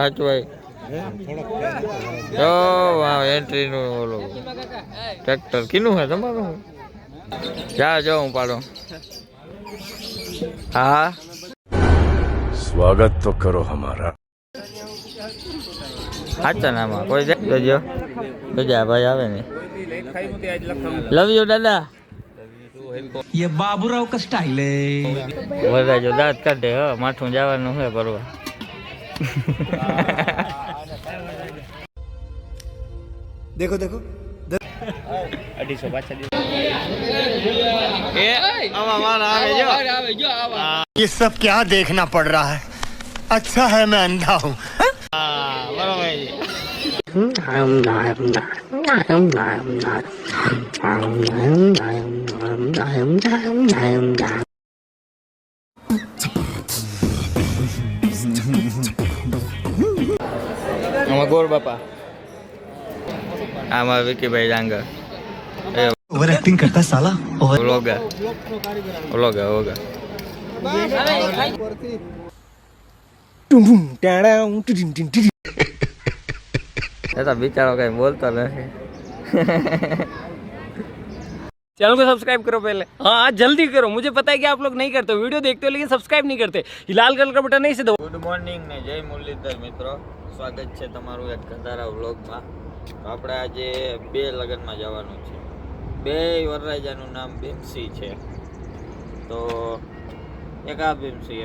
હાચવાય જો એન્ટ્રી નું ઓલું ટ્રેક્ટર કીનું હે તમારું જા જો હું પાડો હા स्वागत तो करो हमारा હાચા નામાં કોઈ દેજો બીજા ભાઈ આવે ને લવ યુ દાદા ये बाबूराव का स्टाइल है બધા જો દાંત કાઢે હ માથું જવાનું હે પરવા देखो देखो 250 પાછા દે એ આવા મારા આવે જો ये सब क्या देखना पड़ रहा है अच्छा है मैं अंधा हूँ હા બરોબર છે આમાં ગોર બાપા આમાં વિકીભાઈ ડાંગર ओवर एक्टिंग करता है साला ઓલોગા ઓલોગા ऐसा बेचारा कहीं बोलता नहीं चैनल को सब्सक्राइब करो पहले हाँ जल्दी करो मुझे पता है कि आप लोग नहीं करते हो वीडियो देखते हो लेकिन सब्सक्राइब नहीं करते ये लाल कलर का बटन नहीं से दो गुड मॉर्निंग ने जय मुरलीधर मित्रों स्वागत છે તમારું એક કધારા વ્લોગમાં આપણે આજે બે લગ્નમાં જવાનું છે બે વરરાજાનું નામ ભીમસી છે તો એક આ ભીમસી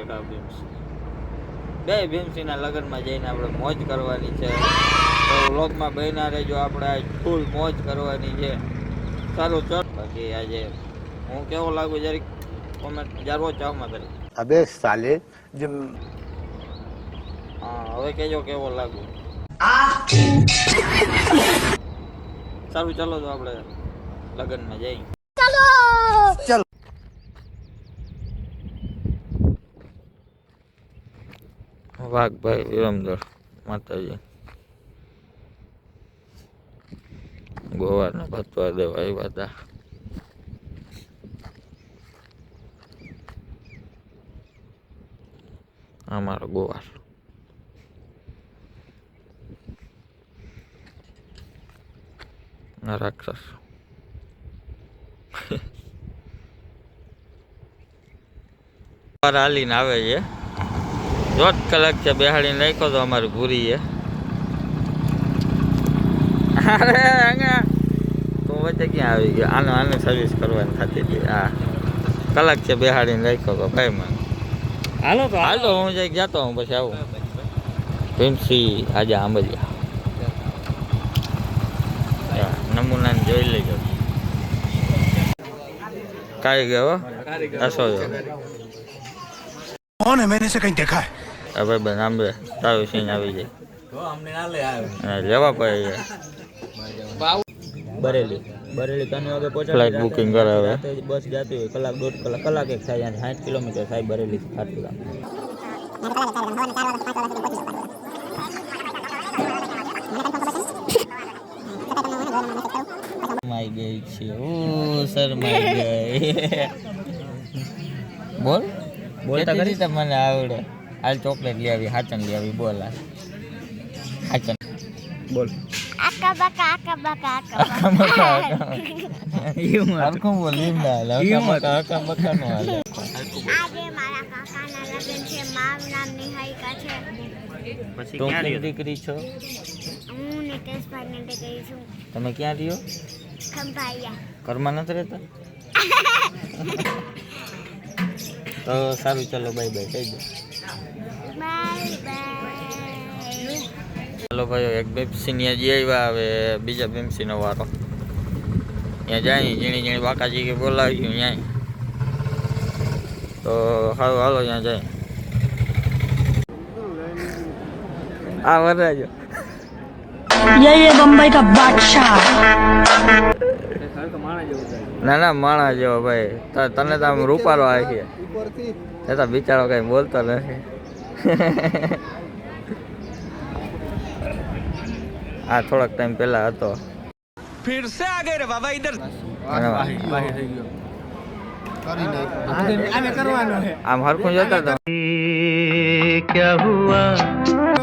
બે ભીમસીના લગ્નમાં જઈને આપણે મોજ કરવાની છે તો વ્લોગમાં બન્યા રહેજો આપણે ફૂલ મોજ કરવાની છે સારું ચાલ બાકી આજે હું કેવો લાગુ જરીક કોમેન્ટ જારવો ચાહમાં કરી अबे साले जब હા હવે કેજો કેવો લાગુ સારું ચાલો તો આપણે લગ્નમાં જઈએ चल વાઘભાઈ વિરમદર માતાજી ગોવારને ભતવા દેવા આવ્યા હતા અમારો ગોવાર રાક્ષસ હાલીને આવે છે 1.5 કલાક છે બેહાડીને રાખ્યો તો અમારી ભૂરી છે અરે અહીંયા તો વચ્ચે ક્યાં આવી ગયો આને સર્વિસ કરવાની થતી હતી હા કલાક છે બેહાડીને રાખ્યો તો ભાઈ મને હાલો હું જઈ જતો હું પછી આવું ભીમસી આજે આંબલિયા નમૂનાને જોઈ લેજો કાઈ ગયો હસો જો कौन है मैंने से कहीं देखा है હવે બેન આંબે તારું સીન આવી જાય લેવા પડે બરેલી 3 વાગે પહોંચાડે ફ્લાઇટ બુકિંગ કરાવે બસ જાતી હોય કલાક 1.5 કલાક એક થાય 60 કિલોમીટર થાય બરેલી થી ખાટું શરમાઈ ગઈ છે ઓ શરમાઈ ગઈ બોલ બોલતા કરી તો મને આવડે હાલ ચોકલેટ લઈ આવી હાચન લઈ આવી બોલ હાચન બોલ આકા બકા એવું હરખું બોલ એમ ના હાલે આકા બકા નો હાલે આજે મારા કાકાના લગ્ન છે મારું નામ નિહારિકા છે પછી ક્યાં રહ્યો દીકરી છો હું નિતેશભાઈ ને ગઈ છું તમે ક્યાં રહ્યો ખંભાળિયા ઘરમાં નથી રહેતા તો સારું ચાલો બાય બાય કહી દો બાય બાય ચાલો ભાઈઓ એક ભીમસીને જે આવ્યા હવે બીજા ભીમસીનો વારો ત્યાં જાય ઝીણી બાકાજી કે બોલાવ્યું ત્યાં તો સારું હાલો ત્યાં જાય આ વરાજો ये बम्बई का बादशाह ના માણા જેવો ભાઈ તને તો આમ રૂપારો આવી છે તો બિચારો કઈ બોલતો નથી આ થોડાક ટાઈમ પહેલા હતો फिर से आ गए रे बाबा इधर આમ હરખું જતા તો क्या हुआ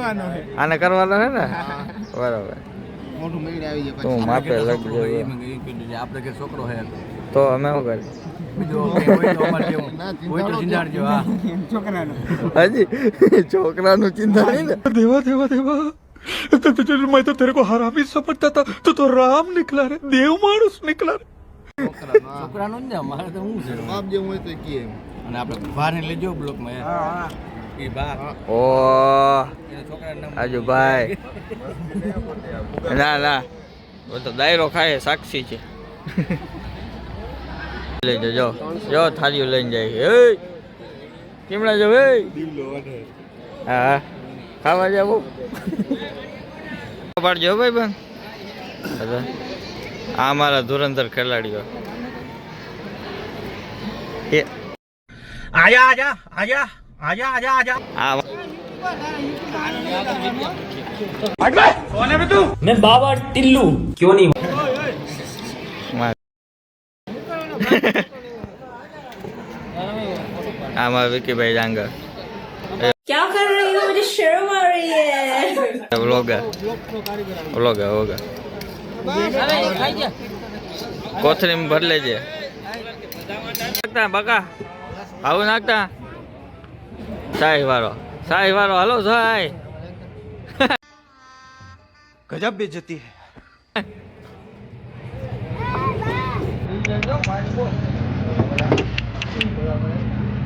આને કરવાનો હે ને બરાબર તું માપે લખજો આપણે કે છોકરો હે તો અમે શું કરીએ બીજો હોય તો સિંધાડજો હા હાજી છોકરાનું ચિંતા નહીં ને देवा देवा देवा मैं तो तेरे को हरामी समझता था तो राम निकला रे देव मानुस निकला रे છોકરાનું જ ને અમારે તો શું છે બાપ જેવું હોય તો કે અને આપણે બહારને લેજો બ્લોકમાં એ બા ઓ છોકરાનું નામ આજુભાઈ ના ના वो तो दायरो खाए साक्षी છે લઈ જજો જો થાળીઓ લઈને જાય એ કેમડા જો એ હા ખાવા જાવ પાડજો ભાઈ બન આ મારા ધુરંધર ખેલાડીઓ એ आजा आजा आजा आजा आजा आजा मैं बाबा टिल्लू क्यों नहीं આમાં વિકીભાઈ ડાંગર क्या कर रही हो? मुझे शर्म आ रही है. વ્લોગર કોથળી ભર લેજે નાખતા બકા આવું નાખતા સાહી વાળો હાલો સાહી गजब बेइज्जती है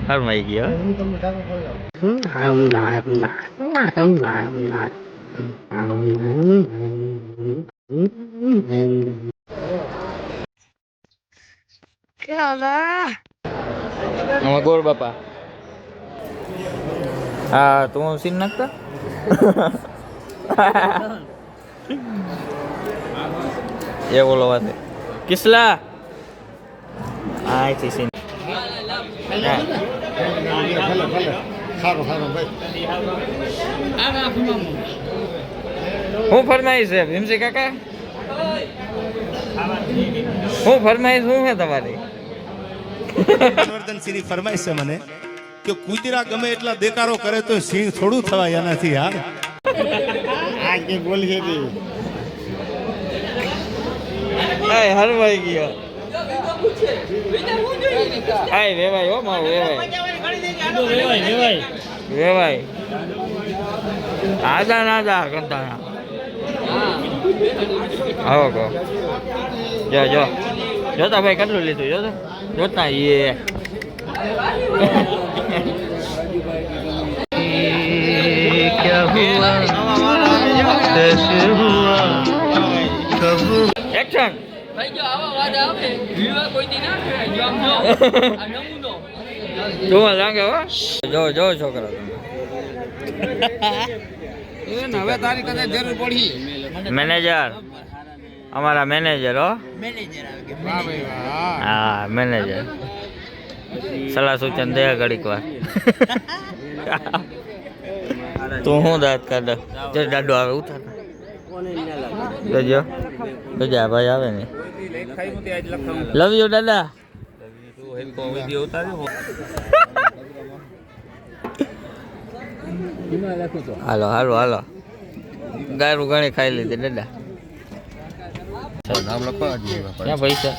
હરમાઈ ગયો આમાં ગોળ બાપા હા તું સીન નાખતા એ બોલો વાત કિસલા આથી સીન હું ફરમાઈશ છે ભીમસી કાકા હું ફરમાઈશ શું છે તમારી હર્ષવર્ધન સિંહની ફરમાઈશ છે મને કે કૂતરા ગમે એટલા દેકારો કરે તો સિંહ થોડું થવાય એનાથી યાર આ કે બોલ છે તે આય હરવાઈ ગયો આય વેવાય હો મારો વેવાય આદા નાદા કરતા આવો કહો જો જોતા ભાઈ કેટલું લીધું જોતા એ એક્શન જોવા લાગે હો જો છોકરા હવે તારી કદાચ જરૂર પડી મેનેજર અમારા મેનેજર હો હા મેનેજર સલાહ સૂચન દે ઘડીક વાર તું શું દાંત કાઢ જો દાડો આવે ઉઠા જોજો ભાઈ આવે ને લવ યુ દાદા હાલો ગારું ઘણી ખાઈ લીધી દાદા ક્યાં પૈસા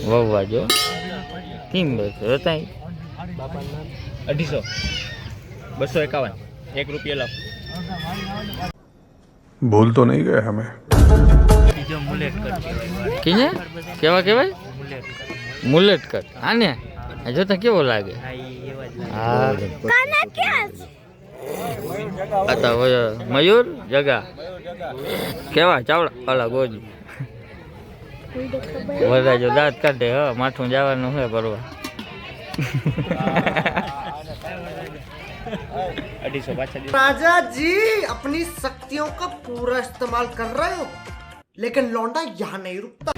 વહવા જો કેમ હતા 250 251 1 રૂપિયા લાવ भूल तो नहीं गए हमें किने केवा मुलेट कट आने જોતા કેવો લાગે હા કાના ક્યાં આતા મયુર જગા કેવા ચાવડા ઓલા ગોજી બધા જો દાંત કાઢે હ માથું જવાનું હે ભરવા 250 राजा जी अपनी शक्तियों का पूरा इस्तेमाल कर रहे हो लेकिन लौंडा यहाँ नहीं रुकता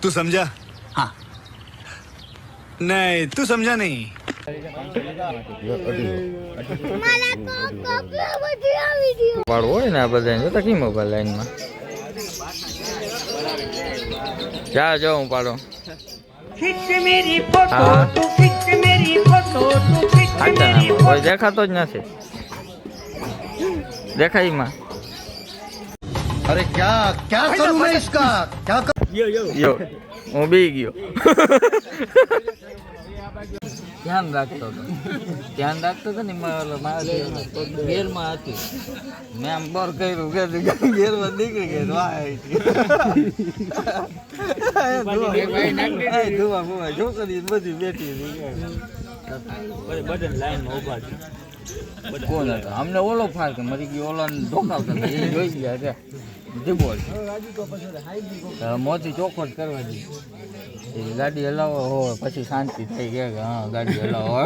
तू समझा हाँ नहीं तू समझा नहीं વાળું હોય ને આ બધા જોતા કેમ મોબાઈલ લાઈનમાં જા જો હું પાડો खिंच मेरी फोटो तू खिंच मेरी હાચા નામ કોઈ દેખાતો જ નથી દેખાય માં અરે ક્યાં ક્યાં કરું મેં इसका क्या યો હું બી ગયો ધ્યાન રાખતો હતો ને ગેરમાં હતી મેં આમ બોર કર્યું કે ગેરમાં નીકળી ગઈ ધોવા છોકરી બધી બેઠી બધી લાઈનમાં ઉભા છે કોણ હતો અમને ઓલો ફાર કે મરી ગયો ઓલો ઢોકાવતો એ જોઈ ગયા છે જીબોલ મોતી ચોખ્ખો જ કરવા દીધી ગાડી હલાવો હોય પછી શાંતિ થઈ ગયા કે હા ગાડી હલાવો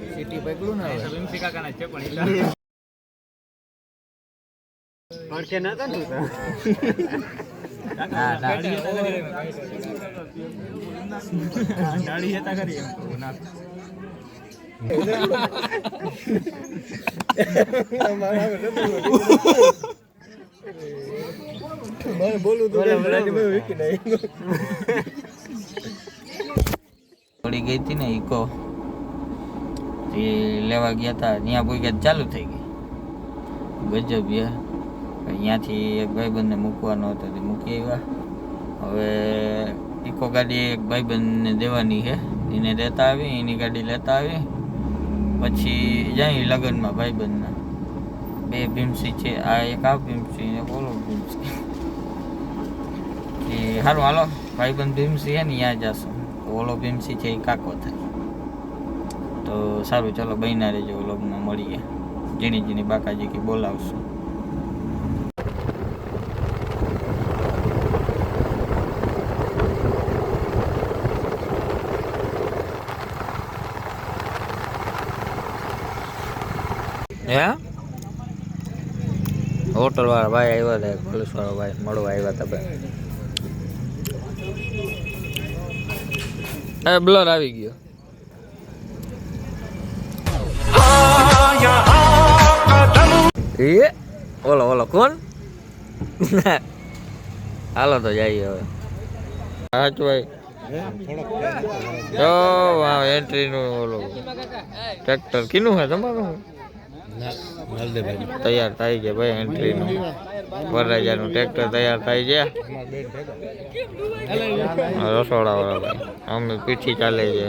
સિટી પકડું ને થોડી ગઈ હતી ને ઈકો એ લેવા ગયા હતા ત્યાં કોઈ ચાલુ થઈ ગઈ ગજબ યાર અહીંયાથી એક ભાઈબંધને મૂકવાનો હતો તે મૂકી આવ્યા હવે ઇકો ગાડી એક ભાઈબંધને દેવાની છે એને દેતા આવી એની ગાડી લેતા આવી પછી જાય લગ્નમાં ભાઈબંધના બે ભીમસી છે આ એક આ ભીમસી ને ઓલો ભીમસી એ સારું હાલો ભાઈબંધ ભીમસી છે ને ત્યાં જશું ઓલો ભીમસી છે એ કાકો થાય તો સારું ચાલો બહેના રહેજો વ્લોગમાં મળીએ ઝીણી ઝીણી બાકાજી કે બોલાવશું હે હોટલ વાળા ભાઈ આવ્યા હતા પોલીસ વાળા ભાઈ મળવા આવ્યા હતા ભાઈ બ્લર આવી ગયો એ ઓલો કોણ હાલો તો જઈએ હવે સાચું ભાઈ એન્ટ્રી નું ઓલો ટ્રેક્ટર કીનું છે તમારું તૈયાર થાય છે ભાઈ એન્ટ્રી નું વરરાજાનું ટ્રેક્ટર તૈયાર થાય છે રસોડા વાળા ભાઈ અમે પીઠી ચાલે છે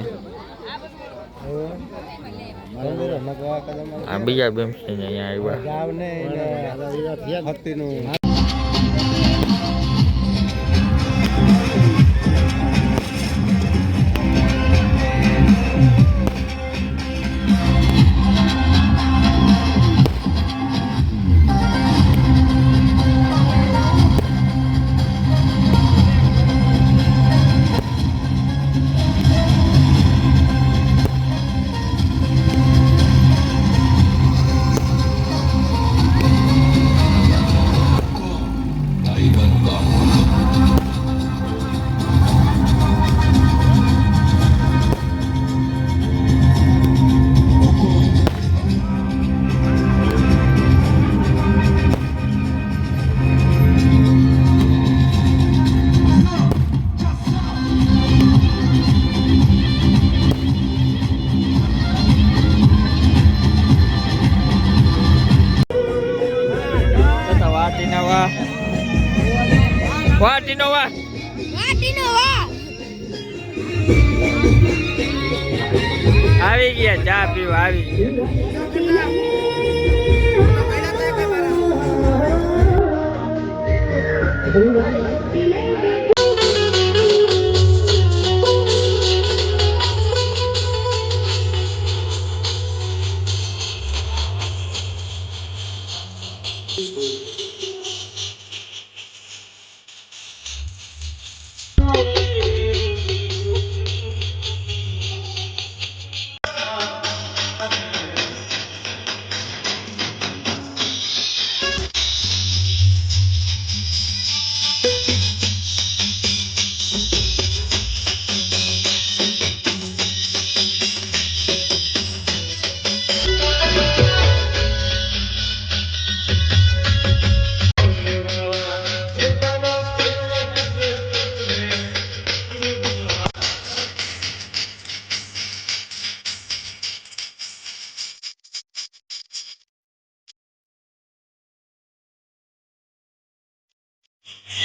આ બીજા બેમ્સી અહીંયા આવ્યા વાટીનોવા આવી ગયા ચા પીવા આવી ગયા